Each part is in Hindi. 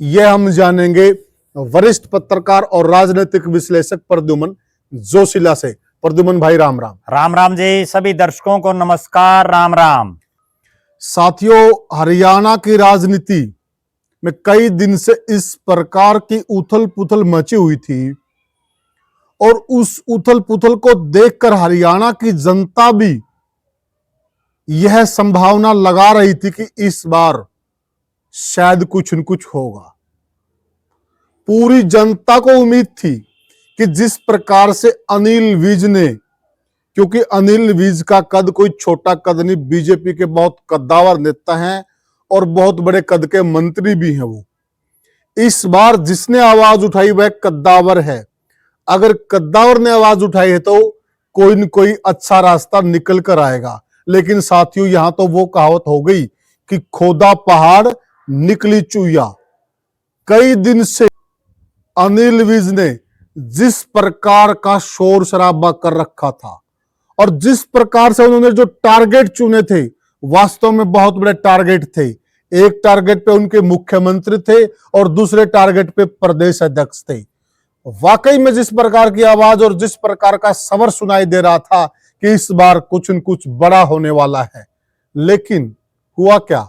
यह हम जानेंगे वरिष्ठ पत्रकार और राजनीतिक विश्लेषक प्रद्युमन जोशीला से। प्रद्युमन भाई राम राम। राम राम जी। सभी दर्शकों को नमस्कार। राम राम साथियों, हरियाणा की राजनीति में कई दिन से इस प्रकार की उथल पुथल मची हुई थी और उस उथल पुथल को देखकर हरियाणा की जनता भी यह संभावना लगा रही थी कि इस बार शायद कुछ न कुछ होगा। पूरी जनता को उम्मीद थी कि जिस प्रकार से अनिल विज ने, क्योंकि अनिल विज का कद कोई छोटा कद नहीं, बीजेपी के बहुत कद्दावर नेता हैं और बहुत बड़े कद के मंत्री भी हैं। वो इस बार जिसने आवाज उठाई वह कद्दावर है। अगर कद्दावर ने आवाज उठाई है तो कोई न कोई अच्छा रास्ता निकल कर आएगा। लेकिन साथियों, यहां तो वो कहावत हो गई कि खोदा पहाड़ निकली चूया। कई दिन से अनिल विज ने जिस प्रकार का शोर शराबा कर रखा था और जिस प्रकार से उन्होंने जो टारगेट चुने थे, वास्तव में बहुत बड़े टारगेट थे। एक टारगेट पे उनके मुख्यमंत्री थे और दूसरे टारगेट पे प्रदेश अध्यक्ष थे। वाकई में जिस प्रकार की आवाज और जिस प्रकार का सबर सुनाई दे रहा था कि इस बार कुछ न कुछ बड़ा होने वाला है, लेकिन हुआ क्या,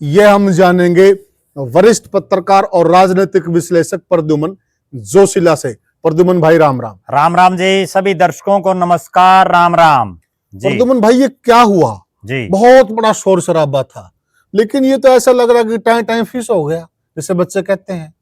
यह हम जानेंगे वरिष्ठ पत्रकार और राजनीतिक विश्लेषक प्रद्युमन जोशीला से। प्रद्युमन भाई राम राम। राम राम जी। सभी दर्शकों को नमस्कार। राम राम जी। प्रद्युमन भाई, ये क्या हुआ जी? बहुत बड़ा शोर शराबा था, लेकिन ये तो ऐसा लग रहा कि टाइम टाइम फिश हो गया, जैसे बच्चे कहते हैं।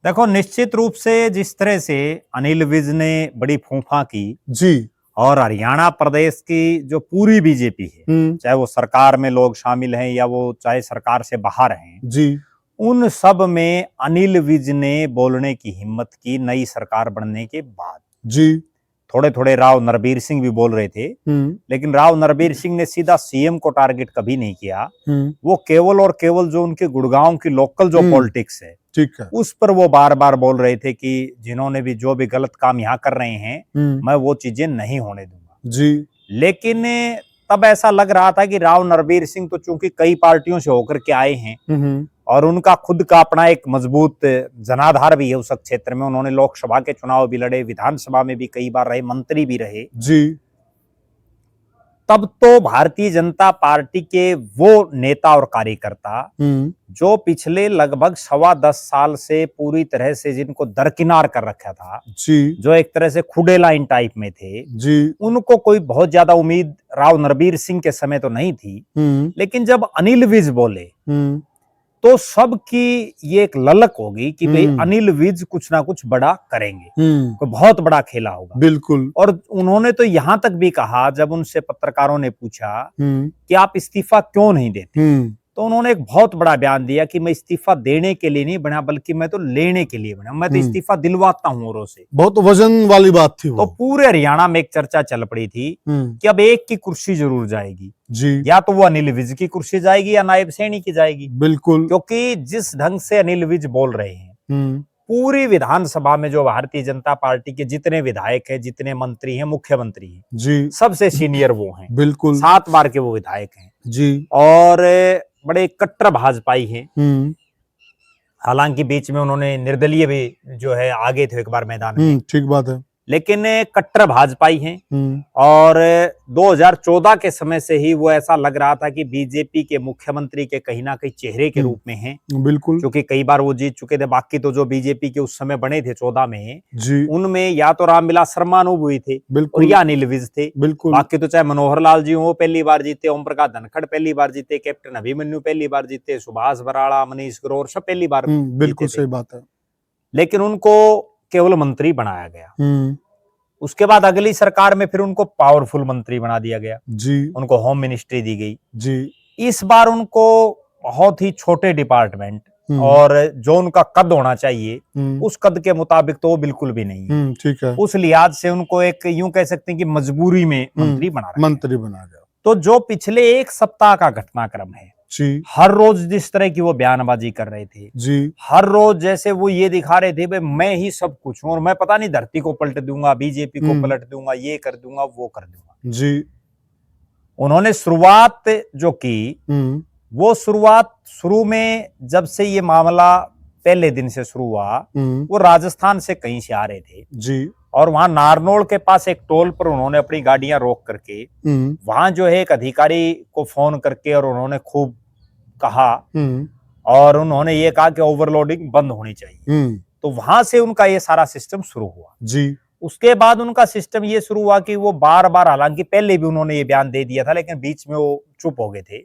देखो, निश्चित रूप से जिस तरह से अनिल विज ने बड़ी फूंफा की जी। और हरियाणा प्रदेश की जो पूरी बीजेपी है, चाहे वो सरकार में लोग शामिल हैं या वो चाहे सरकार से बाहर हैं जी, उन सब में अनिल विज ने बोलने की हिम्मत की। नई सरकार बनने के बाद जी, थोड़े थोड़े राव नरबीर सिंह भी बोल रहे थे, लेकिन राव नरबीर सिंह ने सीधा सीएम को टारगेट कभी नहीं किया। वो केवल और केवल जो उनके गुड़गांव की लोकल जो पॉलिटिक्स है, ठीक है, उस पर वो बार बार बोल रहे थे कि जिन्होंने भी जो भी गलत काम यहाँ कर रहे हैं, मैं वो चीजें नहीं होने दूंगा जी। लेकिन तब ऐसा लग रहा था कि राव नरबीर सिंह तो चूंकि कई पार्टियों से होकर के आए हैं और उनका खुद का अपना एक मजबूत जनाधार भी है उस क्षेत्र में। उन्होंने लोकसभा के चुनाव भी लड़े, विधानसभा में भी कई बार रहे, मंत्री भी रहे जी। तब तो भारतीय जनता पार्टी के वो नेता और कार्यकर्ता जो पिछले लगभग 10.25 साल से पूरी तरह से जिनको दरकिनार कर रखा था जी, जो एक तरह से खुडे लाइन टाइप में थे जी, उनको कोई बहुत ज्यादा उम्मीद राव नरबीर सिंह के समय तो नहीं थी। लेकिन जब अनिल विज बोले तो सबकी ये एक ललक होगी कि भाई अनिल विज कुछ ना कुछ बड़ा करेंगे, कोई बहुत बड़ा खेला होगा। बिल्कुल। और उन्होंने तो यहां तक भी कहा, जब उनसे पत्रकारों ने पूछा कि आप इस्तीफा क्यों नहीं देते, तो उन्होंने एक बहुत बड़ा बयान दिया कि मैं इस्तीफा देने के लिए नहीं बना बल्कि मैं तो लेने के लिए बना, मैं तो इस्तीफा दिलवाता हूं औरों से। बहुत वजन वाली बात थी वो। तो पूरे हरियाणा में एक चर्चा चल पड़ी थी कि अब एक की कुर्सी जरूर जाएगी जी, या तो वो अनिल विज की कुर्सी जाएगी या नायब सैनी की जाएगी। बिल्कुल। क्योंकि जिस ढंग से अनिल विज बोल रहे हैं, पूरी विधानसभा में जो भारतीय जनता पार्टी के जितने विधायक हैं, जितने मंत्री हैं, मुख्यमंत्री हैं जी, सबसे सीनियर वो हैं। बिल्कुल। 7 बार के वो विधायक हैं जी। और बड़े कट्टर भाजपाई हैं। हालांकि बीच में उन्होंने निर्दलीय भी जो है आगे थे एक बार मैदान में, ठीक बात है, लेकिन कट्टर भाजपाई हैं। और 2014 के समय से ही वो ऐसा लग रहा था कि बीजेपी के मुख्यमंत्री के कहीं ना कहीं चेहरे के रूप में हैं। बिल्कुल। क्योंकि कई बार वो जीत चुके थे। बाकी तो जो बीजेपी के उस समय बने थे 14 में जी, उनमें या तो रामविलास शर्मा हुई थे और या अनिल विज थे। बिल्कुल। बाकी तो चाहे मनोहर लाल जी वो पहली बार जीते, ओम प्रकाश धनखड़ पहली बार जीते, कैप्टन अभिमन्यु पहली बार जीते, सुभाष बराड़ा, मनीष ग्रोवर सब पहली बार बिल्कुल सही बात है। लेकिन उनको केवल मंत्री बनाया गया। उसके बाद अगली सरकार में फिर उनको पावरफुल मंत्री बना दिया गया जी, उनको होम मिनिस्ट्री दी गई जी। इस बार उनको बहुत ही छोटे डिपार्टमेंट और जो उनका कद होना चाहिए उस कद के मुताबिक तो वो बिल्कुल भी नहीं है। ठीक है। उस लिहाज से उनको एक यूं कह सकते हैं कि मजबूरी में मंत्री बना गया। तो जो पिछले एक सप्ताह का घटनाक्रम है जी, हर रोज जिस तरह की वो बयानबाजी कर रहे थे जी, हर रोज जैसे वो ये दिखा रहे थे भाई मैं ही सब कुछ हूं और मैं पता नहीं धरती को पलट दूंगा, बीजेपी को पलट दूंगा, ये कर दूंगा, वो कर दूंगा जी। उन्होंने शुरुआत जो की वो शुरू में जब से ये मामला पहले दिन से शुरू हुआ, वो राजस्थान से कहीं से आ रहे थे जी। और वहां नारनौल के पास एक टोल पर उन्होंने अपनी गाड़ियां रोक करके वहां जो है एक अधिकारी को फोन करके और उन्होंने खूब कहा और उन्होंने ये कहा कि ओवरलोडिंग बंद होनी चाहिए। तो वहां से उनका ये सारा सिस्टम शुरू हुआ जी। उसके बाद उनका सिस्टम ये शुरू हुआ कि वो बार बार, हालांकि पहले भी उन्होंने ये बयान दे दिया था लेकिन बीच में वो चुप हो गए थे,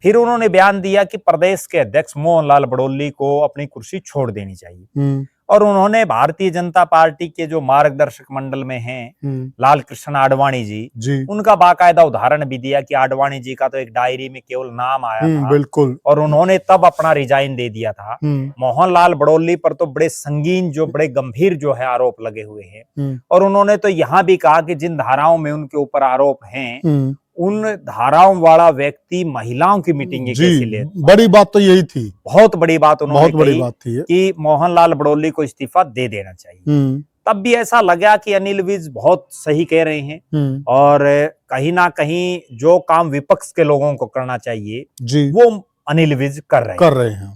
फिर उन्होंने बयान दिया कि प्रदेश के अध्यक्ष मोहन लाल बड़ौली को अपनी कुर्सी छोड़ देनी चाहिए। और उन्होंने भारतीय जनता पार्टी के जो मार्गदर्शक मंडल में हैं लाल कृष्ण आडवाणी जी, उनका बाकायदा उदाहरण भी दिया कि आडवाणी जी का तो एक डायरी में केवल नाम आया था, बिल्कुल, और उन्होंने तब अपना रिजाइन दे दिया था। मोहन लाल बड़ौली पर तो बड़े संगीन, जो बड़े गंभीर जो है आरोप लगे हुए हैं, और उन्होंने तो यहाँ भी कहा कि जिन धाराओं में उनके ऊपर आरोप हैं उन धाराओं वाला व्यक्ति महिलाओं की मीटिंग कैसे ले। बड़ी बात तो यही थी, बहुत बड़ी बात उन्होंने बहुत बड़ी बात थी कि मोहनलाल बड़ौली को इस्तीफा दे देना चाहिए। तब भी ऐसा लगा कि अनिल विज बहुत सही कह रहे हैं और कहीं ना कहीं जो काम विपक्ष के लोगों को करना चाहिए जी, वो अनिल विज कर रहे हैं।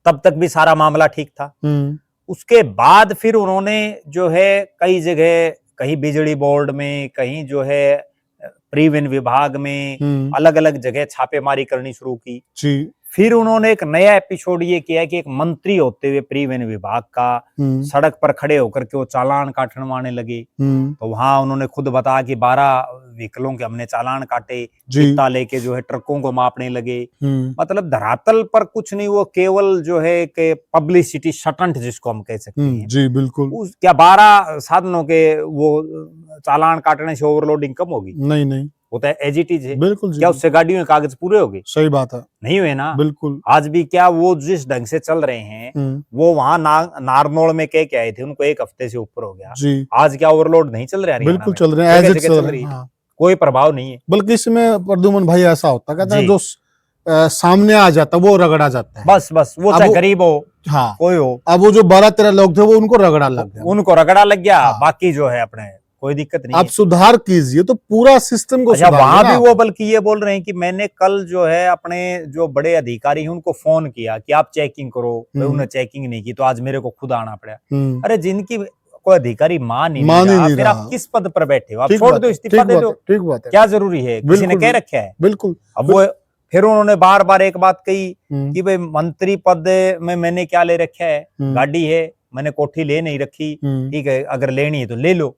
तब तक भी सारा मामला ठीक था। उसके बाद फिर उन्होंने जो है कई जगह, कहीं बिजली बोर्ड में, कहीं जो है परिवहन विभाग में, अलग अलग जगह छापेमारी करनी शुरू की जी। फिर उन्होंने एक नया एपिसोड ये किया कि एक मंत्री होते हुए परिवहन विभाग का सड़क पर खड़े होकर के वो चालान काटवाने लगे। तो वहां उन्होंने खुद बताया कि 12 व्हीकलों के हमने चालान काटे, चिट्टा लेके जो है ट्रकों को मापने लगे। मतलब धरातल पर कुछ नहीं, वो केवल जो है कि पब्लिसिटी स्टंट जिसको हम कह सकते हैं जी, बिल्कुल। क्या 12 साधनों के वो चालान काटने से ओवरलोडिंग कम होगी? नहीं, वो तो एज इट इज है। बिल्कुल क्या उससे गाड़ियों के कागज पूरे हो गए? सही बात है, नहीं हुए ना। बिल्कुल। आज भी क्या वो जिस ढंग से चल रहे हैं, वो वहां नारनौल में कह के आए थे, उनको 1 हफ्ते से ऊपर हो गया जी। आज क्या ओवरलोड नहीं चल रहे हैं? बिल्कुल चल रहे हैं, एज इट चल रही है, कोई प्रभाव नहीं है। बल्कि इसमें प्रद्युमन भाई ऐसा होता कहता है जो सामने आ जाता वो रगड़ा जाता है। बस वो चाहे गरीब हो, हाँ, कोई हो। अब वो जो 12-13 लोग थे वो उनको रगड़ा लग गया, बाकी जो है अपने कोई दिक्कत नहीं। आप सुधार कीजिए तो पूरा सिस्टम को सुधार। वहां भी वो बल्कि ये बोल रहे हैं कि मैंने कल जो है अपने जो बड़े अधिकारी हैं उनको फोन किया कि आप चेकिंग करो, उन्होंने चेकिंग नहीं की तो आज मेरे को खुद आना पड़ा। अरे जिनकी कोई अधिकारी मान ही नहीं रहा, फिर आप किस पद पर बैठे हो? आप छोड़ दो, इस्तीफा दे दो, ठीक बात है। क्या जरूरी है? किसी ने कह रखा है? बिल्कुल। अब वो फिर उन्होंने बार बार एक बात कही कि भाई मंत्री पद में मैंने क्या ले रखा है? गाड़ी है, मैंने कोठी ले नहीं रखी, ठीक है, अगर लेनी है तो ले लो।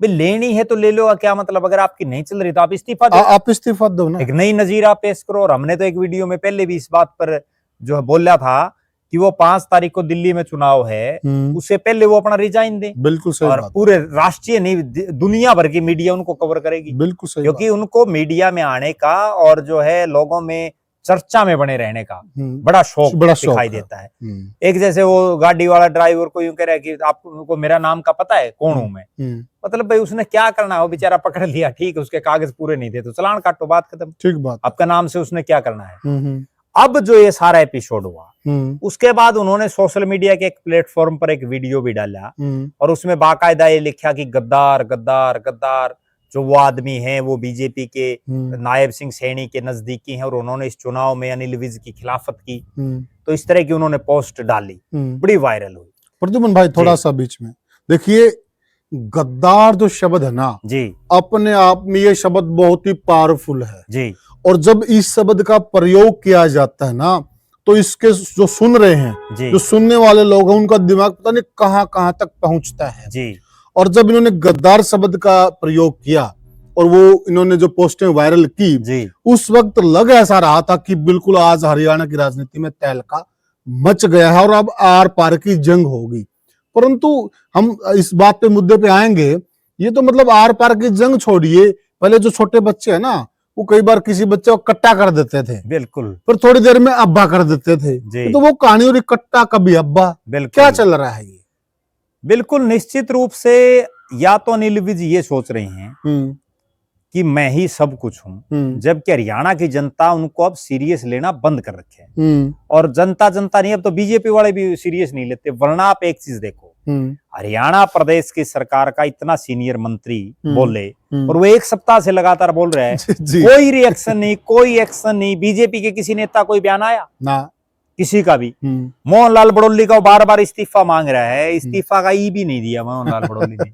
लेनी है तो ले लो, क्या मतलब? अगर आपकी नहीं चल रही तो आप इस्तीफा दो। आप इस्तीफा दो ना, एक नई नजीरा पेश करो। और हमने तो एक वीडियो में पहले भी इस बात पर जो है बोला था कि वो 5 तारीख को दिल्ली में चुनाव है, उससे पहले वो अपना रिजाइन दे। बिल्कुल सही। और पूरे राष्ट्रीय नहीं, दुनिया भर की मीडिया उनको कवर करेगी। बिल्कुल सही, क्योंकि उनको मीडिया में आने का और जो है लोगों में चर्चा में बने रहने का बड़ा शौक दिखाई देता है। एक जैसे वो गाड़ी वाला ड्राइवर को यूं कह रहा है कि आपको मेरा नाम का पता है, कौन हूं मैं? मतलब भाई उसने क्या करना है? वो बेचारा पकड़ लिया, ठीक है, उसके कागज पूरे नहीं थे तो चालान काटो, बात खत्म। ठीक बात। आपका नाम से उसने क्या करना है? अब जो ये सारा एपिसोड हुआ, उसके बाद उन्होंने सोशल मीडिया के एक प्लेटफॉर्म पर एक वीडियो भी डाला और उसमें बाकायदा ये लिखा कि गद्दार गद्दार गद्दार। जो वो आदमी हैं वो बीजेपी के नायब सिंह सैनी के नजदीकी हैं और उन्होंने इस चुनाव में अनिल विज की खिलाफत की। तो इस तरह की उन्होंने पोस्ट डाली, बड़ी वायरल हुई। प्रद्युमन भाई थोड़ा सा बीच में देखिए, गद्दार जो शब्द है ना जी, अपने आप में ये शब्द बहुत ही पावरफुल है जी। और जब इस शब्द का प्रयोग किया जाता है ना, तो इसके जो सुन रहे हैं, जो सुनने वाले लोग हैं, उनका दिमाग पता नहीं कहां कहां तक पहुंचता है जी। और जब इन्होंने गद्दार शब्द का प्रयोग किया और वो इन्होंने जो पोस्टें वायरल की जी, उस वक्त लग ऐसा रहा था कि बिल्कुल आज हरियाणा की राजनीति में तहलका मच गया है और अब आर पार की जंग होगी। परंतु हम इस बात पे, मुद्दे पे आएंगे। ये तो मतलब आर पार की जंग छोड़िए, पहले जो छोटे बच्चे है ना, वो कई बार किसी बच्चे को कट्टा कर देते थे, बिल्कुल, फिर थोड़ी देर में अब्बा कर देते थे। तो वो कहानी और कट्टा कभी अब्बा, क्या चल रहा है ये? बिल्कुल निश्चित रूप से या तो अनिल विज ये सोच रहे हैं कि मैं ही सब कुछ हूं, जबकि हरियाणा की जनता उनको अब सीरियस लेना बंद कर रखे है। और जनता नहीं, अब तो बीजेपी वाले भी सीरियस नहीं लेते। वरना आप एक चीज देखो, हरियाणा प्रदेश की सरकार का इतना सीनियर मंत्री बोले हम्म। और वो एक सप्ताह से लगातार बोल रहे हैं, जी कोई रिएक्शन नहीं, कोई एक्शन नहीं। बीजेपी के किसी नेता कोई बयान आया ना। किसी का भी? मोहनलाल बड़ौली का बार बार इस्तीफा मांग रहा है, इस्तीफा का ई भी नहीं दिया मोहनलाल बड़ौली ने।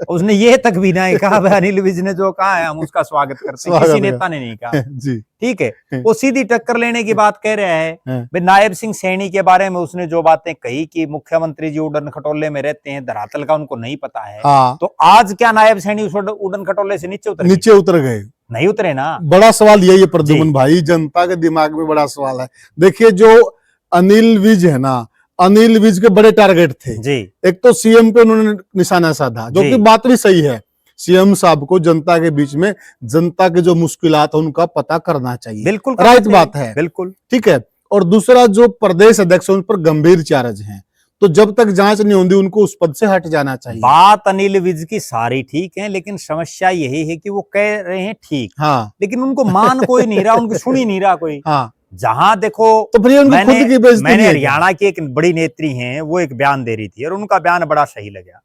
उसने ये तक भी नहीं कहा भाई अनिल विज ने जो कहा है हम उसका स्वागत करते हैं, किसी नेता ने नहीं कहा। जी ठीक है, वो सीधी टक्कर लेने की बात कह रहे हैं। भाई नायब सिंह सैनी के बारे में उसने जो बातें कही कि मुख्यमंत्री जी उड़न खटोले में रहते हैं, धरातल का उनको नहीं पता है। हाँ। तो आज क्या नायब सैनी उस उड़न खटोले से नीचे उतर गए? नहीं उतरे ना। बड़ा सवाल यही है प्रद्युमन भाई, जनता के दिमाग में बड़ा सवाल है। देखिए जो अनिल विज है ना, अनिल विज के बड़े टारगेट थे जी। एक तो सीएम पे उन्होंने निशाना साधा, जो कि बात भी सही है। सीएम साहब को जनता के बीच में जनता के जो मुश्किलात है उनका पता करना चाहिए, बिल्कुल राइट बात है, बिल्कुल ठीक है। और दूसरा जो प्रदेश अध्यक्ष उन पर गंभीर चार्ज हैं, तो जब तक जांच नहीं होती उनको उस पद से हट जाना चाहिए। बात अनिल विज की सारी ठीक है, लेकिन समस्या यही है कि वो कह रहे हैं ठीक, हाँ, लेकिन उनको मान कोई नहीं रहा, उनकी सुनी नहीं रहा कोई। हाँ, जहां देखो तो फिर उनकी खुद की बेइज्जती मैंने हरियाणा की एक बड़ी नेत्री हैं, वो एक बयान दे रही थी और उनका बयान बड़ा सही लगा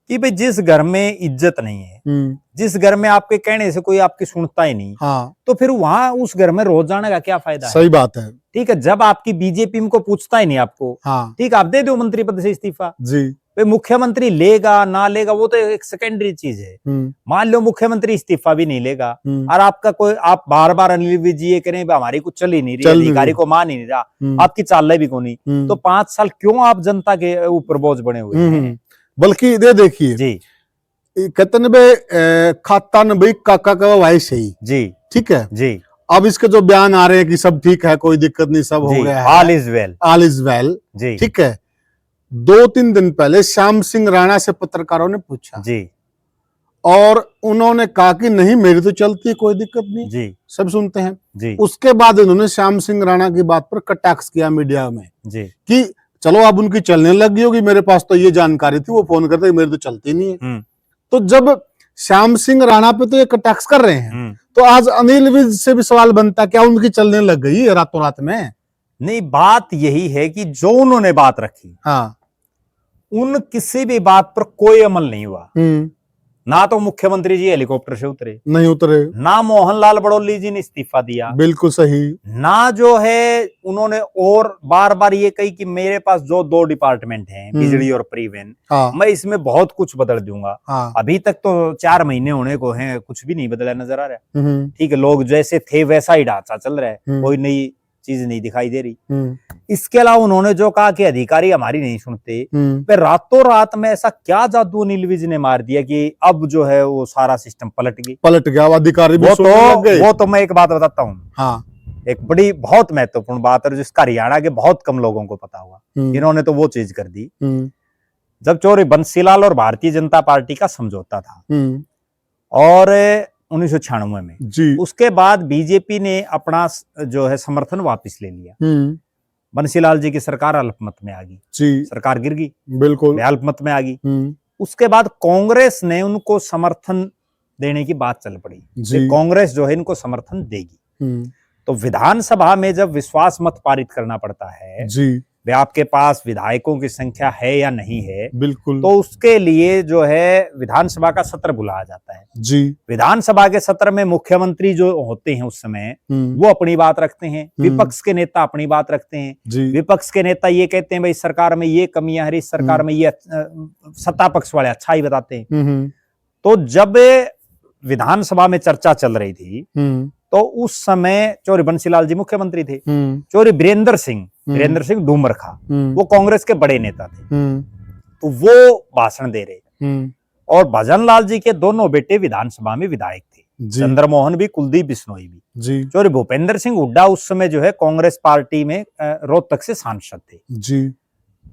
कि भाई जिस घर में इज्जत नहीं है, जिस घर में आपके कहने से कोई आपकी सुनता ही नहीं, हाँ, तो फिर वहां उस घर में रोज जाने का क्या फायदा है? सही बात है। ठीक है, जब आपकी बीजेपी में को पूछता ही नहीं आपको, हाँ, ठीक, आप दे दो मंत्री पद से इस्तीफा। जी, मुख्यमंत्री लेगा ना लेगा वो तो एक सेकेंडरी चीज है। मान लो मुख्यमंत्री इस्तीफा भी नहीं लेगा और आपका कोई, आप बार बार अनिल विज जी ये करें हमारी कुछ चल ही नहीं रही, अधिकारी को मान ही नहीं रहा, आपकी चाल भी को नहीं, तो 5 साल क्यों आप जनता के ऊपर बोझ बने हुए हैं? बल्कि ये देखिए जी, कहते न खाता न भाई काका का भाई सही जी, ठीक है जी। अब इसके जो बयान आ रहे हैं कि सब ठीक है, कोई दिक्कत नहीं, सब हो गया है, all is well, all is well जी, ठीक है। 2-3 दिन पहले श्याम सिंह राणा से पत्रकारों ने पूछा जी, और उन्होंने कहा कि नहीं मेरी तो चलती है, कोई दिक्कत नहीं जी, सब सुनते हैं जी। उसके बाद उन्होंने श्याम सिंह राणा की बात पर कटाक्ष किया मीडिया में जी कि चलो अब उनकी चलने लगी होगी, मेरे पास तो ये जानकारी थी, वो फोन करते मेरी तो चलती नहीं है। तो जब श्याम सिंह राणा पे तो ये कटाक्ष कर रहे हैं, तो आज अनिल विज से भी सवाल बनता क्या उनकी चलने लग गई रातों रात में? नहीं, बात यही है कि जो उन्होंने बात रखी, हाँ, उन किसी भी बात पर कोई अमल नहीं हुआ। ना तो मुख्यमंत्री जी हेलीकॉप्टर से उतरे, नहीं उतरे, ना मोहनलाल बड़ौली जी ने इस्तीफा दिया, बिल्कुल सही, ना जो है उन्होंने, और बार बार ये कही कि मेरे पास जो 2 डिपार्टमेंट हैं, बिजली और परिवहन, हाँ, मैं इसमें बहुत कुछ बदल दूंगा। हाँ, अभी तक तो 4 महीने होने को हैं, कुछ भी नहीं बदला नजर आ रहा है। ठीक है, लोग जैसे थे वैसा ही ढांचा चल रहा है, कोई नई चीज नहीं दिखाई दे रही। इसके अलावा उन्होंने जो कहा कि अधिकारी हमारी नहीं सुनते, फिर रातों रात में ऐसा क्या जादू अनिल विज ने मार दिया कि अब जो है वो सारा सिस्टम पलट गया, अधिकारी भी वो तो मैं एक बात बताता हूँ, हाँ, एक बड़ी बहुत महत्वपूर्ण बात है जिसका हरियाणा के बहुत कम लोगों को पता हुआ, इन्होंने तो वो चीज कर दी। जब चौधरी बंसीलाल और भारतीय जनता पार्टी का समझौता था और 1996 में जी, उसके बाद बीजेपी ने अपना जो है समर्थन वापस ले लिया, बंसीलाल जी की सरकार अल्पमत में आ गई जी, सरकार गिर गई, बिल्कुल अल्पमत में आ गई। उसके बाद कांग्रेस ने उनको समर्थन देने की बात चल पड़ी, कांग्रेस जो है इनको समर्थन देगी। तो विधानसभा में जब विश्वास मत पारित करना पड़ता है जी, वे आपके पास विधायकों की संख्या है या नहीं है, बिल्कुल, तो उसके लिए जो है विधानसभा का सत्र बुलाया जाता है जी। विधानसभा के सत्र में मुख्यमंत्री जो होते हैं उस समय वो अपनी बात रखते हैं, विपक्ष के नेता अपनी बात रखते हैं जी। विपक्ष के नेता ये कहते हैं भाई सरकार में ये कमियां है, इस सरकार में ये, सत्ता पक्ष वाले अच्छा ही बताते हैं। तो जब विधानसभा में चर्चा चल रही थी तो उस समय चौधरी बंसीलाल जी मुख्यमंत्री थे, चौधरी वीरेंद्र सिंह डूमरखा वो कांग्रेस के बड़े नेता थे, तो वो भाषण दे रहे और भजनलाल जी के दोनों बेटे विधानसभा में विधायक थे, चंद्रमोहन भी, कुलदीप बिश्नोई भी। चौधरी भूपेंद्र सिंह हुड्डा उस समय जो है कांग्रेस पार्टी में रोहतक से सांसद थे जी।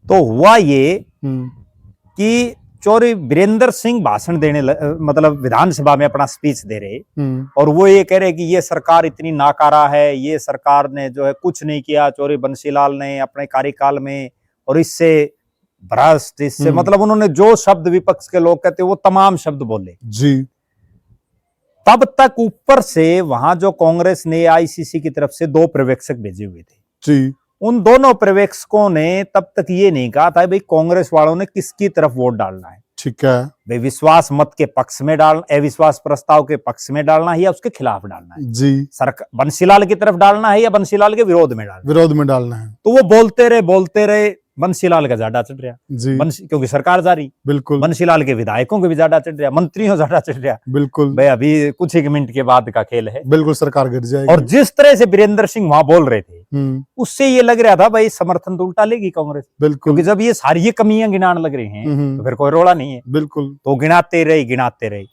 तो हुआ ये कि चौधरी वीरेंद्र सिंह भाषण देने मतलब विधानसभा में अपना स्पीच दे रहे और वो ये कह रहे कि ये सरकार इतनी नाकारा है, ये सरकार ने जो है कुछ नहीं किया चौधरी बंसीलाल ने अपने कार्यकाल में, और इससे भ्रष्ट, इससे मतलब उन्होंने जो शब्द विपक्ष के लोग कहते वो तमाम शब्द बोले जी। तब तक ऊपर से वहां जो कांग्रेस ने आईसीसी की तरफ से 2 पर्यवेक्षक भेजे हुए थे जी, उन दोनों पर्यवेक्षकों ने तब तक ये नहीं कहा था भाई कांग्रेस वालों ने किसकी तरफ वोट डालना है, ठीक है भाई विश्वास मत के पक्ष में डालना, अविश्वास प्रस्ताव के पक्ष में डालना है या उसके खिलाफ डालना है, जी, सरकार बंसीलाल की तरफ डालना है या बंसीलाल के विरोध में डालना है। विरोध में डालना है, तो वो बोलते रहे बंसीलाल का ज्यादा चढ़ रहा, जी, क्योंकि सरकार जारी, बिल्कुल, बंसीलाल के विधायकों के भी ज्यादा चढ़ रहा, मंत्रियों ज्यादा चढ़ रहा, बिल्कुल, भाई अभी कुछ एक मिनट के बाद का खेल है। बिल्कुल सरकार गिर जाएगी। और जिस तरह से वीरेंद्र सिंह वहां बोल रहे थे, उससे ये लग रहा था भाई समर्थन तो उल्टा लेगी कांग्रेस, बिल्कुल, क्योंकि जब ये सारी कमियां गिनाने लग रहे हैं तो फिर कोई रोड़ा नहीं है, बिल्कुल, तो गिनाते रहे।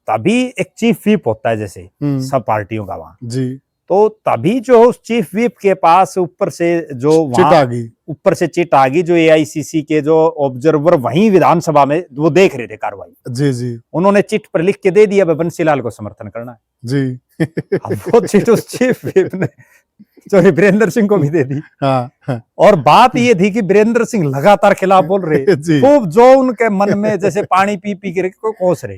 तभी एक चीफ व्हिप होता है जैसे सब पार्टियों का वहां, जी, तो तभी जो उस चीफ व्हिप के पास ऊपर से जो ऊपर से चिट आ गई, जो एआईसीसी के जो ऑब्जर्वर वहीं विधानसभा में वो देख रहे थे कार्रवाई, जी, जी, उन्होंने चिट पर लिख के दे दिया बंसीलाल को समर्थन करना है, जी। अब वो चिट उस चीफ व्हिप ने जो वीरेंद्र सिंह को भी दे दी। हाँ। और बात ये थी कि वीरेंद्र सिंह लगातार खिलाफ बोल रहे, खूब जो उनके मन में जैसे पानी पी के कोस रहे।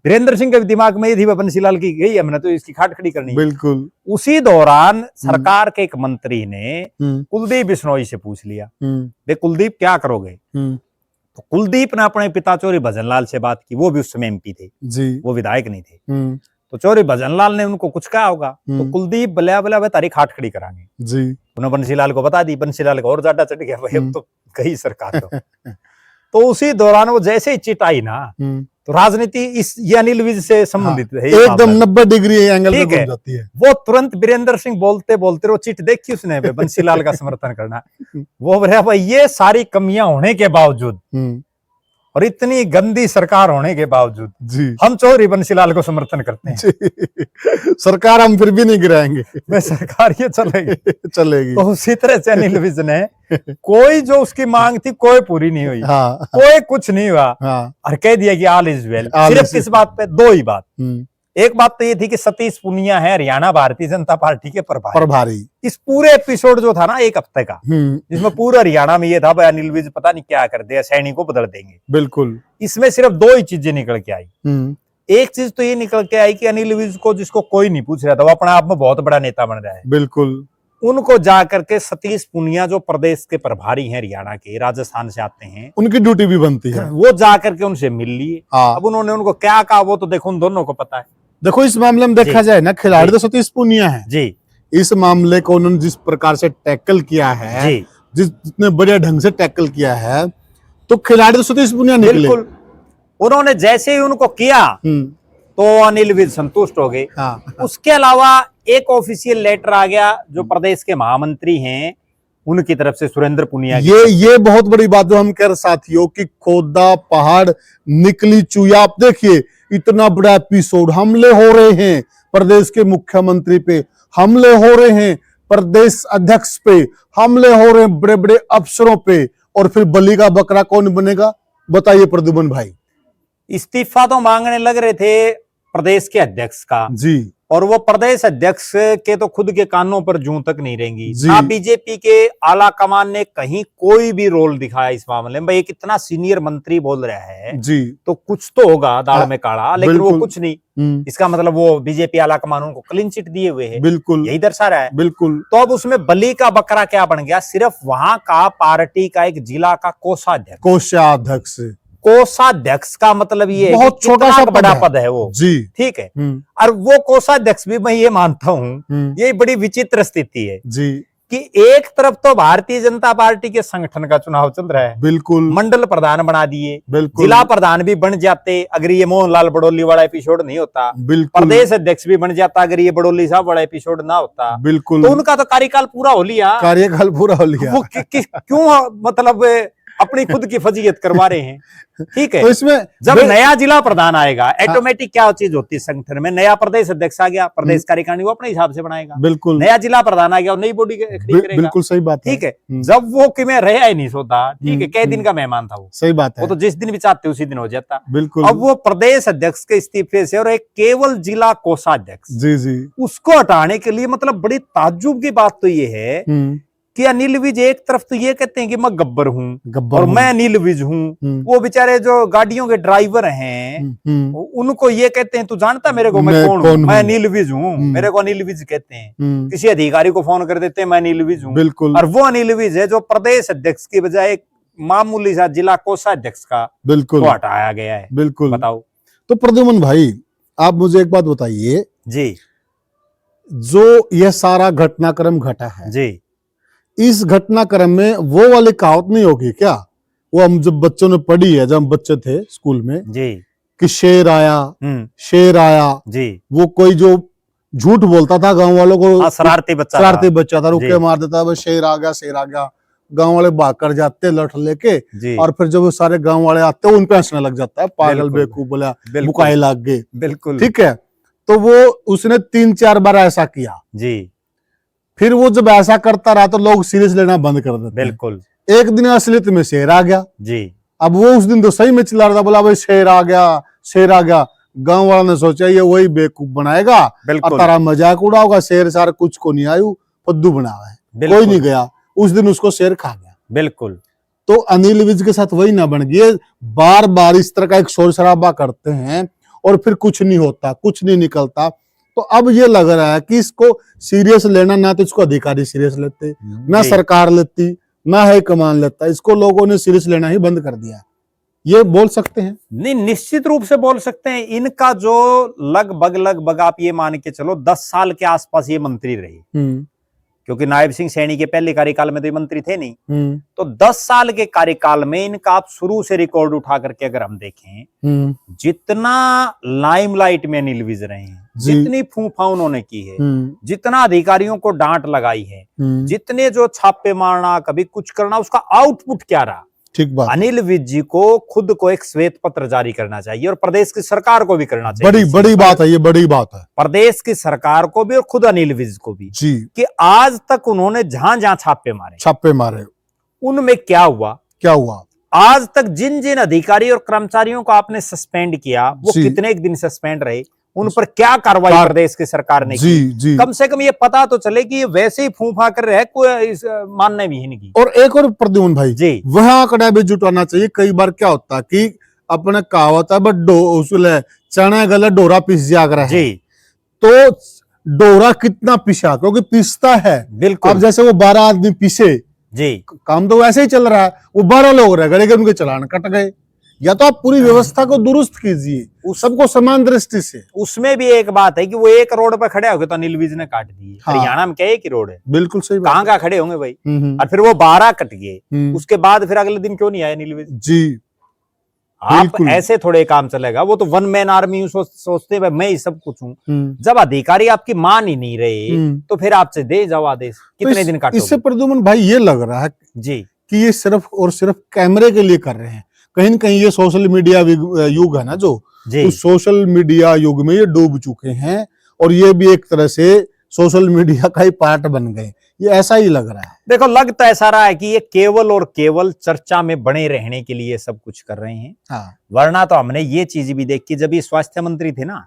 वीरेंद्र सिंह के दिमाग में ये थी बंसीलाल की गई हमने तो इसकी खाट खड़ी करनी। बिल्कुल। उसी दौरान सरकार के एक मंत्री ने कुलदीप बिश्नोई से पूछ लिया, वे कुलदीप क्या करोगे? तो कुलदीप ने अपने पिता चौधरी भजनलाल से बात की, वो भी उस समय एमपी थे जी, वो विधायक नहीं थे। तो चौधरी भजनलाल ने उनको कुछ कहा होगा, तो कुलदीप बल्ला तारीख खाट खड़ी कराएंगे जी, उन्होंने बंसीलाल को बता दी। बंसीलाल को और ज्यादा चढ़ गया भाई अब तो कही सरकार तो उसी दौरान वो जैसे ही चिट आई ना, तो राजनीति इस ये अनिल विज से संबंधित है, एकदम 90 डिग्री एंगल में घूम जाती है। वो तुरंत वीरेंद्र सिंह बोलते वो चिट देखी उसने बंसीलाल का समर्थन करना, वो भाई ये सारी कमियां होने के बावजूद और इतनी गंदी सरकार होने के बावजूद जी, हम चौधरी बंसीलाल को समर्थन करते हैं। सरकार हम फिर भी नहीं गिराएंगे, मैं सरकार ये चलेगी। तो उसी तरह से अनिल विज ने कोई जो उसकी मांग थी कोई पूरी नहीं हुई, कोई कुछ नहीं हुआ और कह दिया कि ऑल इज वेल। सिर्फ किस बात पे? दो ही बात। एक बात तो ये थी कि सतीश पूनिया है हरियाणा भारतीय जनता पार्टी के प्रभारी। इस पूरे एपिसोड जो था ना एक हफ्ते का, जिसमें पूरा हरियाणा में ये था भाई अनिल विज पता नहीं क्या कर दिया, सैनिक को बदल देंगे। बिल्कुल। इसमें सिर्फ दो ही चीजें निकल के आई। एक चीज तो ये निकल के आई कि अनिल विज को, जिसको कोई नहीं पूछ रहा था, वो अपने आप में बहुत बड़ा नेता बन रहा है। बिल्कुल। उनको जाकर के सतीश पूनिया जो प्रदेश के प्रभारी हैं हरियाणा के, राजस्थान से आते हैं, उनकी ड्यूटी भी बनती है, वो जाकर के उनसे मिल लिए। अब उन्होंने उनको क्या कहा वो तो देखो उन दोनों को पता है। देखो इस मामले में देखा जाए ना, खिलाड़ी तो सतीश पूनिया है जी। इस मामले को उन्होंने जिस प्रकार से टैकल किया है जी, जितने बढ़िया ढंग से टैकल किया है, तो खिलाड़ी तो सतीश पूनिया निकले। बिल्कुल। उन्होंने जैसे ही उनको किया तो अनिल विज संतुष्ट हो गए। उसके अलावा एक ऑफिशियल लेटर आ गया जो प्रदेश के महामंत्री हैं उनकी तरफ से, सुरेंद्र पुनिया। ये बहुत बड़ी बात जो हम कह रहे साथियों कि खोदा पहाड़ निकली चुया। आप देखिए इतना बड़ा एपिसोड, हमले हो रहे हैं प्रदेश के मुख्यमंत्री पे, हमले हो रहे हैं प्रदेश अध्यक्ष पे, हमले हो रहे हैं बड़े बड़े अफसरों पे, और फिर बलि का बकरा कौन बनेगा बताइए प्रद्युमन भाई? इस्तीफा तो मांगने लग रहे थे प्रदेश के अध्यक्ष का जी, और वो प्रदेश अध्यक्ष के तो खुद के कानों पर जूं तक नहीं रहेंगी। ना बीजेपी के आला कमान ने कहीं कोई भी रोल दिखाया इस मामले में। भाई एक इतना सीनियर मंत्री बोल रहा है जी, तो कुछ तो होगा दाल में काढ़ा, लेकिन वो कुछ नहीं। इसका मतलब वो बीजेपी आला कमान उनको क्लीन चिट दिए हुए है, बिल्कुल यही दर्शा रहा है। बिल्कुल। तो अब उसमें बलि का बकरा क्या बन गया? सिर्फ वहां का पार्टी का एक जिला का कोषाध्यक्ष कोषाध्यक्ष का मतलब ये बहुत छोटा सा बड़ा पद है वो जी, ठीक है। और वो कोषाध्यक्ष भी मैं ये मानता हूँ ये बड़ी विचित्र स्थिति है जी, कि एक तरफ तो भारतीय जनता पार्टी के संगठन का चुनाव चल रहा है, बिल्कुल, मंडल प्रधान बना दिए, बिल्कुल, जिला प्रधान भी बन जाते अगर ये मोहनलाल बड़ोली वाला एपिसोड नहीं होता, बिल्कुल, प्रदेश अध्यक्ष भी बन जाता अगर ये बड़ोली साहब वाला एपिसोड ना होता, बिल्कुल, तो उनका तो कार्यकाल पूरा हो लिया। वो क्यों मतलब अपनी खुद की फजीयत करवा रहे हैं, ठीक है। तो इसमें जब नया जिला प्रधान आएगा, ऑटोमेटिक क्या चीज होती है संगठन में, नया प्रदेश अध्यक्ष आ गया, प्रदेश कार्यकारिणी वो अपने हिसाब से बनाएगा, बिल्कुल, नया जिला प्रधान आ गया और नई बॉडी खड़ी करेगा, बिल्कुल सही बात, ठीक है। जब वो कि मैं रहा ही नहीं सोता, ठीक है, कई दिन का मेहमान था वो, सही बात है, वो तो जिस दिन भी चाहते उसी दिन हो जाता, बिल्कुल। अब वो प्रदेश अध्यक्ष के इस्तीफे से और एक केवल जिला कोषाध्यक्ष जी जी उसको हटाने के लिए, मतलब बड़ी ताज्जुब की बात तो ये है कि अनिल विज एक तरफ तो ये कहते हैं कि मैं गब्बर हूँ गब्बर और हूँ। मैं अनिल विज हूँ, वो बेचारे जो गाड़ियों के ड्राइवर हैं उनको ये कहते हैं तू जानता मेरे को मैं कौन हूँ, मैं अनिल विज हूँ, मेरे को अनिल विज कहते हैं। किसी अधिकारी को फोन कर देते हैं मैं अनिल विज हूँ, बिल्कुल। और वो अनिल विज है जो प्रदेश अध्यक्ष की बजाय एक मामूली सा जिला कोषाध्यक्ष का बिल्कुल को हटाया गया है। बिल्कुल। बताओ। तो प्रद्युमन भाई आप मुझे एक बात बताइए जी जो यह सारा घटनाक्रम घटा है जी, इस घटनाक्रम में वो वाली कहावत नहीं होगी क्या, वो हम जब बच्चों ने पढ़ी है जब हम बच्चे थे स्कूल में, जी कि शेर आया शेर आया, जी, वो कोई जो झूठ बोलता था गांव वालों को, शरारती बच्चा था, रुक के मार देता, भाई शेर आ गया, गांव वाले भाग कर जाते लठ लेके, और फिर जब वो सारे गांव वाले आते उन पे हंसने लग जाता है, पागल बेवकूफ बोला बुकाई लाग गए। बिल्कुल ठीक है, तो वो उसने 3-4 बार ऐसा किया जी, फिर वो जब ऐसा करता रहा तो लोग सीरियस लेना बंद कर देते। बिल्कुल। एक दिन असलियत में शेर आ गया जी, अब वो उस दिन तो सही में चिल्ला रहा था, बोला भाई शेर आ गया। गांव वाला ने सोचा ये वही बेवकूफ बनाएगा और तारा मजाक उड़ाओगा, शेर सार कुछ को नहीं आयु फद्दू बनावा है, कोई नहीं गया। उस दिन उसको शेर खा गया। बिल्कुल। तो अनिल विज के साथ वही ना बन गई, बार बार इस तरह का एक शोर शराबा करते हैं और फिर कुछ नहीं होता, कुछ नहीं निकलता। तो अब ये लग रहा है कि इसको सीरियस लेना, ना तो इसको अधिकारी सीरियस लेते, ना सरकार लेती, ना है कमान लेता, इसको लोगों ने सीरियस लेना ही बंद कर दिया। ये बोल सकते हैं? नहीं, निश्चित रूप से बोल सकते हैं। इनका जो लगभग आप ये मान के चलो 10 साल के आसपास ये मंत्री रहे, क्योंकि नायब सिंह सैनी के पहले कार्यकाल में तो ये मंत्री थे नहीं। तो 10 साल के कार्यकाल में इनका आप शुरू से रिकॉर्ड उठा करके अगर हम देखें, जितना लाइमलाइट में अनिल विज रहे हैं, जितनी फूफा उन्होंने की है, जितना अधिकारियों को डांट लगाई है, जितने जो छापे मारना, कभी कुछ करना, उसका आउटपुट क्या रहा? ठीक बात। अनिल विज जी को खुद को एक श्वेत पत्र जारी करना चाहिए और प्रदेश की सरकार को भी करना चाहिए। बड़ी बात है, ये बड़ी बात है। प्रदेश की सरकार को भी और खुद अनिल विज को भी जी, कि आज तक उन्होंने जहां छापे मारे उनमें क्या हुआ? आज तक जिन जिन अधिकारी और कर्मचारियों को आपने सस्पेंड किया, वो कितने दिन सस्पेंड रहे, उन पर क्या कार्रवाई प्रदेश की सरकार ने की? कम से कम ये पता तो चले कि ये वैसे ही फूफा कर रहे हैं, कोई मानने भी नहीं की। और एक और प्रद्युमन भाई जी, वह आंकड़ा भी जुटाना चाहिए। कई बार क्या होता है कि अपने कहावत है बट चना गला डोरा पिस जाग रहा है जी, तो डोरा कितना पिसा, क्योंकि पिसता है। बिल्कुल। अब जैसे वो 12 आदमी पिसे जी, काम तो वैसे ही चल रहा है, वो 12 लोग रह गए, उनके चालान कट गए। या तो आप पूरी व्यवस्था को दुरुस्त कीजिए, सबको समान दृष्टि से। उसमें भी एक बात है कि वो एक रोड पर खड़े हो गए तो अनिल विज ने काट दिए। हरियाणा में क्या एक ही रोड है? बिल्कुल सही। कहाँ खड़े होंगे भाई? और फिर वो 12 कट गए, उसके बाद फिर अगले दिन क्यों नहीं आए अनिल विज जी? आप ऐसे थोड़े काम चलेगा। वो तो 1 मैन आर्मी सोचते हैं मैं ही सब कुछ हूँ। जब अधिकारी आपकी मान ही नहीं रहे तो फिर आपसे दे जाओ आदेश, कितने दिन काटोगे? इससे प्रद्युमन भाई ये लग रहा है जी कि ये सिर्फ और सिर्फ कैमरे के लिए कर रहे हैं। कहीं न कहीं ये सोशल मीडिया युग है ना, जो तो सोशल मीडिया युग में ये डूब चुके हैं और ये भी एक तरह से सोशल मीडिया का ही पार्ट बन गए, ये ऐसा ही लग रहा है। देखो, लग तो ऐसा रहा है कि ये केवल और केवल चर्चा में बने रहने के लिए सब कुछ कर रहे हैं। हाँ। वरना तो हमने ये चीज भी देखी, जब ये स्वास्थ्य मंत्री थे ना,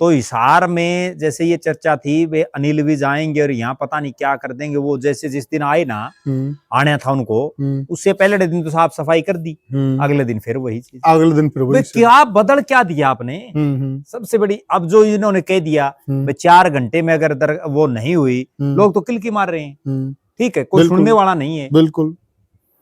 तो हिसार में जैसे ये चर्चा थी वे अनिल विज आएंगे और यहाँ पता नहीं क्या कर देंगे। वो जैसे जिस दिन आए ना, आना था उनको, उससे पहले दिन तो साफ सफाई कर दी, अगले दिन फिर वही चीज, अगले दिन फिर वही। क्या बदल क्या दिया आपने? सबसे बड़ी अब जो इन्होंने कह दिया 4 घंटे में अगर वो नहीं हुई, लोग तो किलकी मार रहे हैं। ठीक है, कोई सुनने वाला नहीं है। बिल्कुल।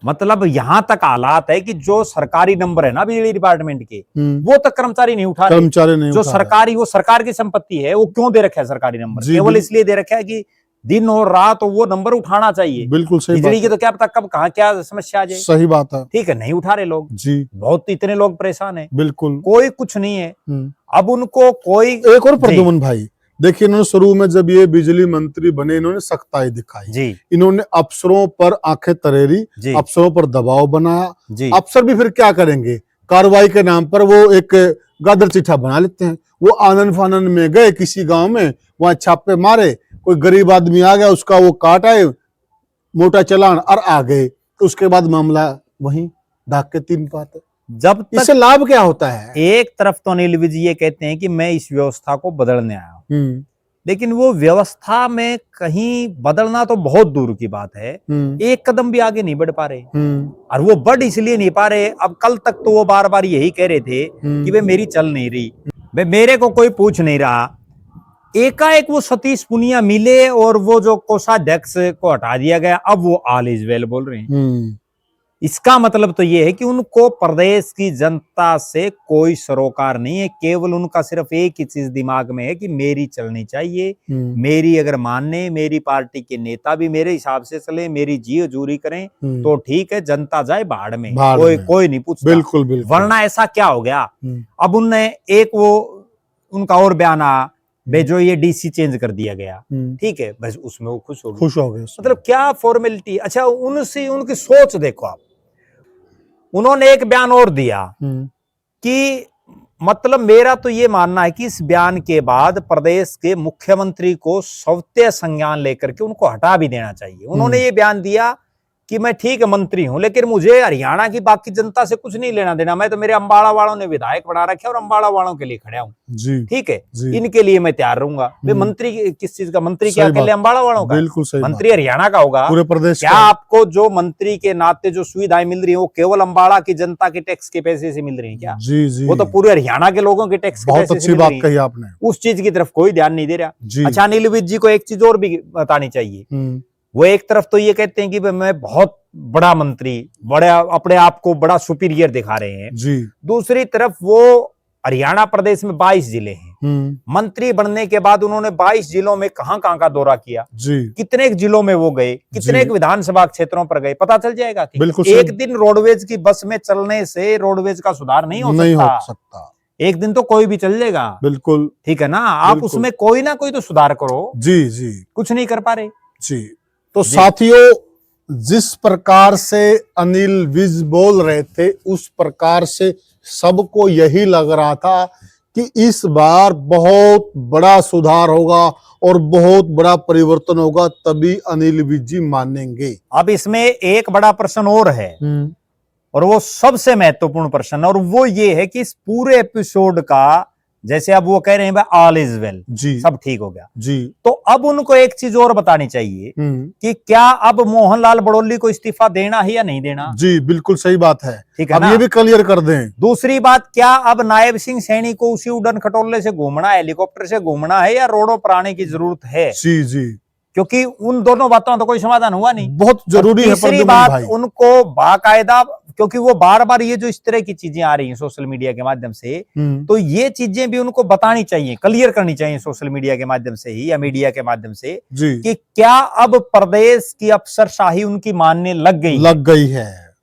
मतलब यहां तक हालात है कि जो सरकारी नंबर है ना बिजली डिपार्टमेंट के, वो तक कर्मचारी नहीं उठा रहे। जो सरकारी, वो सरकार की संपत्ति है, वो क्यों दे रखा है सरकारी नंबर? केवल इसलिए दे रखा है कि दिन और रात वो नंबर उठाना चाहिए। बिल्कुल सही। बिजली की तो क्या पता कब कहाँ क्या समस्या आ जाए। सही बात है। ठीक है, नहीं उठा रहे लोग जी, बहुत इतने लोग परेशान है। बिल्कुल, कोई कुछ नहीं है। अब उनको कोई एक और प्रद्युमन भाई देखिए, इन्होंने शुरू में जब ये बिजली मंत्री बने, इन्होंने सख्ताई दिखाई जी, इन्होंने अफसरों पर आंखें तरेरी, अफसरों पर दबाव बनाया जी। अफसर भी फिर क्या करेंगे, कार्रवाई के नाम पर वो एक गादर चिट्ठा बना लेते हैं। वो आनंद फानंद में गए किसी गांव में, वहां छापे मारे, कोई गरीब आदमी आ गया, उसका वो काट आए मोटा चालान और आ गए, तो उसके बाद मामला वहीं ढाक के 3 पाते। जब तक इससे लाभ क्या होता है? एक तरफ तो अनिल विज ये कहते हैं कि मैं इस व्यवस्था को बदलने आया हूं, लेकिन वो व्यवस्था में कहीं बदलना तो बहुत दूर की बात है, एक कदम भी आगे नहीं बढ़ पा रहे। और वो बढ़ इसलिए नहीं पा रहे, अब कल तक तो वो बार बार यही कह रहे थे कि भाई मेरी चल नहीं रही, भाई मेरे को कोई पूछ नहीं रहा। एकाएक वो सतीश पुनिया मिले और वो जो कोषाध्यक्ष को हटा दिया गया, अब वो ऑल इज वेल बोल रहे हैं। इसका मतलब तो ये है कि उनको प्रदेश की जनता से कोई सरोकार नहीं है, केवल उनका सिर्फ एक ही चीज दिमाग में है कि मेरी चलनी चाहिए, मेरी अगर माने, मेरी पार्टी के नेता भी मेरे हिसाब से चले, मेरी जी हजूरी करें तो ठीक है, जनता जाए भाड़ में, कोई नहीं पूछता। बिल्कुल बिल्कुल। वरना ऐसा क्या हो गया, अब उनने एक वो उनका और बयान आ, जो ये डीसी चेंज कर दिया गया, ठीक है, बस उसमें वो खुश हो गए। मतलब क्या फॉर्मेलिटी। अच्छा, उनसे उनकी सोच देखो आप, उन्होंने एक बयान और दिया कि मतलब मेरा तो ये मानना है कि इस बयान के बाद प्रदेश के मुख्यमंत्री को सौते संज्ञान लेकर के उनको हटा भी देना चाहिए। उन्होंने ये बयान दिया कि मैं ठीक है मंत्री हूं, लेकिन मुझे हरियाणा की बाकी जनता से कुछ नहीं लेना देना, मैं तो मेरे अंबाला वालों ने विधायक बना रखे और अंबाला वालों के लिए खड़ा हूं, ठीक है, इनके लिए मैं तैयार रहूंगा। मंत्री किस चीज का, मंत्री क्या अकेले अंबाला वालों का? बिल्कुल सही, मंत्री हरियाणा का होगा, पूरे प्रदेश। क्या आपको जो मंत्री के नाते जो सुविधाएं मिल रही है वो केवल अंबाला की जनता के टैक्स के पैसे से मिल रही है क्या? जी, वो तो पूरे हरियाणा के लोगों के टैक्स के पैसे से मिल रही है। कही आपने, उस चीज की तरफ कोई ध्यान नहीं दे रहा। अच्छा, अनिल विज जी को एक चीज और भी बतानी चाहिए। वो एक तरफ तो ये कहते हैं कि मैं बहुत बड़ा मंत्री, बड़ा अपने आप को बड़ा सुपीरियर दिखा रहे हैं जी। दूसरी तरफ वो हरियाणा प्रदेश में 22 जिले हैं, मंत्री बनने के बाद उन्होंने 22 जिलों में कहां का दौरा किया जी, कितने जिलों में वो गए, कितने विधानसभा क्षेत्रों पर गए, पता चल जाएगा कि एक दिन रोडवेज की बस में चलने से रोडवेज का सुधार नहीं हो सकता। एक दिन तो कोई भी चल जाएगा, बिल्कुल ठीक है ना, आप उसमें कोई ना कोई तो सुधार करो जी, कुछ नहीं कर पा रहे जी। तो साथियों, जिस प्रकार से अनिल विज बोल रहे थे उस प्रकार से सबको यही लग रहा था कि इस बार बहुत बड़ा सुधार होगा और बहुत बड़ा परिवर्तन होगा, तभी अनिल विज जी मानेंगे। अब इसमें एक बड़ा प्रश्न और है, और वो सबसे महत्वपूर्ण प्रश्न, और वो ये है कि इस पूरे एपिसोड का, जैसे अब वो कह रहे हैं ऑल इज वेल जी, सब ठीक हो गया जी, तो अब उनको एक चीज और बतानी चाहिए कि क्या अब मोहनलाल बड़ौली को इस्तीफा देना है या नहीं देना जी। बिल्कुल सही बात है, ठीक है अब ये भी क्लियर कर दें। दूसरी बात, क्या अब नायब सिंह सैनी को उसी उड़न खटोले से घूमना है, हेलीकॉप्टर से घूमना है, या रोडों पर आने की जरूरत है जी जी, क्योंकि उन दोनों बातों का तो कोई समाधान हुआ नहीं। बहुत जरूरी है। तीसरी बात, उनको बाकायदा, क्योंकि वो बार बार ये जो इस तरह की चीजें आ रही हैं सोशल मीडिया के माध्यम से, तो ये चीजें भी उनको बतानी चाहिए, क्लियर करनी चाहिए सोशल मीडिया के माध्यम से ही या मीडिया के माध्यम से कि क्या अब प्रदेश की अफसरशाही उनकी मानने लग गई है।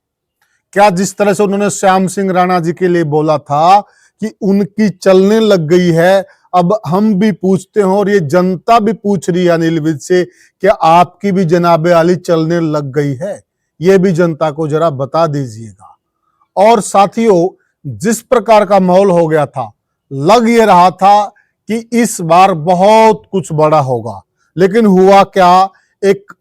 क्या जिस तरह से उन्होंने श्याम सिंह राणा जी के लिए बोला था कि उनकी चलने लग गई है, अब हम भी पूछते हैं और ये जनता भी पूछ रही है अनिल विज से, क्या आपकी भी जनाबे आली चलने लग गई है? ये भी जनता को जरा बता दीजिएगा। और साथियों, जिस प्रकार का माहौल हो गया था, लग ये रहा था कि इस बार बहुत कुछ बड़ा होगा, लेकिन हुआ क्या, एक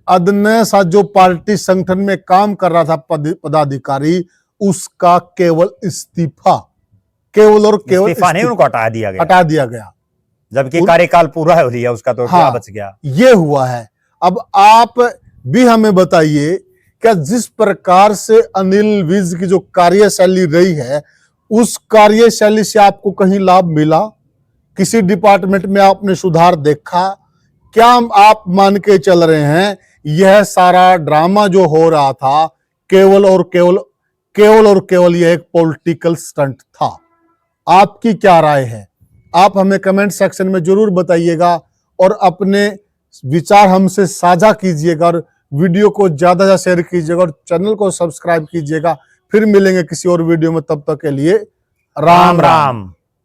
अदने सा जो पार्टी संगठन में काम कर रहा था पदाधिकारी, उसका केवल इस्तीफा, केवल और केवल इस्तीफा नहीं, उनको हटा दिया गया, जबकि कार्यकाल पूरा हो लिया उसका, तो क्या बच गया? ये हुआ है। अब आप भी हमें बताइए, क्या जिस प्रकार से अनिल विज की जो कार्यशैली रही है, उस कार्यशैली से आपको कहीं लाभ मिला? किसी डिपार्टमेंट में आपने सुधार देखा? क्या आप मान के चल रहे हैं यह सारा ड्रामा जो हो रहा था केवल और केवल यह एक पॉलिटिकल स्टंट था? आपकी क्या राय है? आप हमें कमेंट सेक्शन में जरूर बताइएगा और अपने विचार हमसे साझा कीजिएगा, और वीडियो को ज्यादा से ज्यादा शेयर कीजिएगा और चैनल को सब्सक्राइब कीजिएगा। फिर मिलेंगे किसी और वीडियो में, तब तक के लिए राम राम।